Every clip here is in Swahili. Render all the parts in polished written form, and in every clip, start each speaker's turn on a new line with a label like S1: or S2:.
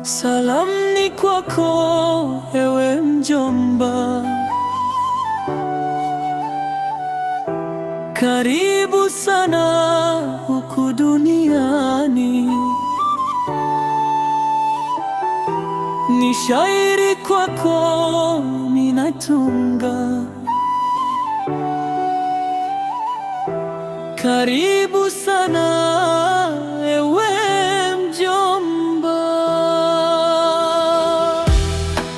S1: Salamu ni kwako, ewe mjomba. Karibu sana huku duniani. Ni shairi kwako ninatunga. Karibu sana ewe mjomba.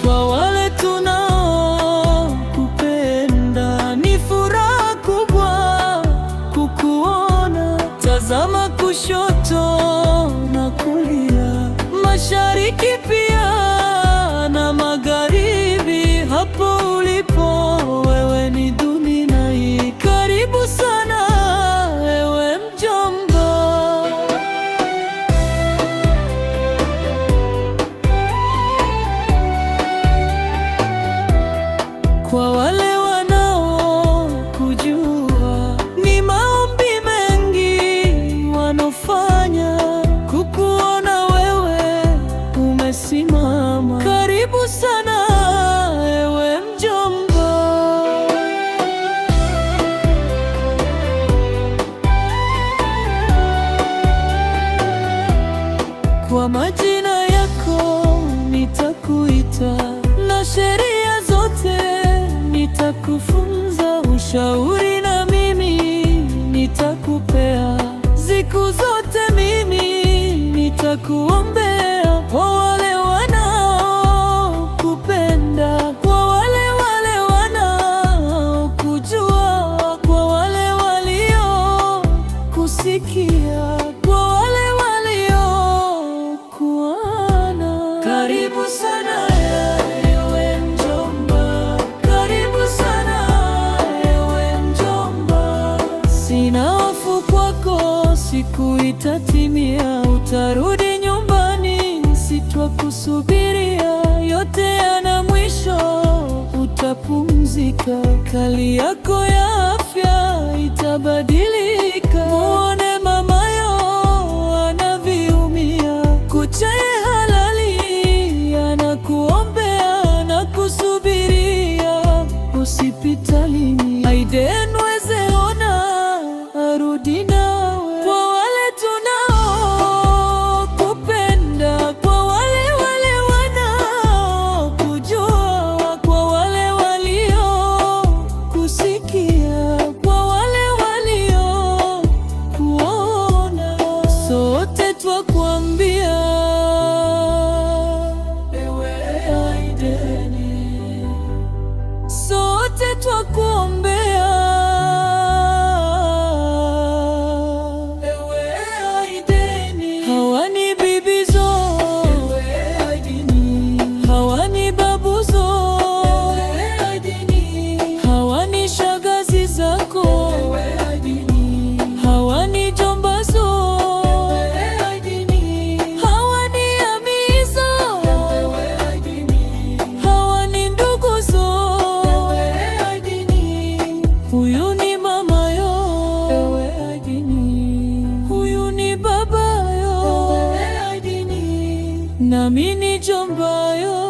S1: Kwa wale tunaokupenda ni furaha kubwa kukuona. Tazama kushoto na kulia, mashariki pia na magharibi. Hapo ulipo wewe ni dunia hii. Karibu sana ewe mjomba. Kwa wale wanaokujua ni maombi mengi wanofanya kukuona wewe umesimama. Karibu sana ewe mjomba. Kwa majina yako nitakuita, na sheria zote nitakufunza. Ushauri na mimi nitakupea, siku zote mimi nitakuombea. Kwa wale wanaokupenda, kwa wale wanaokujua, kwa wale waliokusikia, kwa wale waliokuona. Karibu sana ewe mjomba. Karibu sana ewe mjomba. Sina hofu kwako, siku itatimia. Utarudi nyumbani, sitwakusubiria. Yote yana mwisho, utapumzika. Hali yako ya afya itabadilika. Muone mamayo anavyoumia. Kuchaye halali anakuombea na kusubiria hospitalini. Aiden wezeona arudi nawe. Kwa wale tunaokupenda, kwa wale wanaokujua, kwa wale waliokusikia, kwa wale waliokuona, sote twakuambia ewe Aiden, sote twakuombea ewe Aiden. Hawa ni bibizo ewe Aiden, hawa ni babuzo ewe Aiden, hawa ni shagazi zako ewe Aiden, hawa ni jombazo ewe Aiden, hawa ni amizo ewe Aiden, hawa ni nduguzo ewe Aiden. Huyu ni mamayo ewe Aiden, huyu ni babayo ewe Aiden, nami ni jombayo.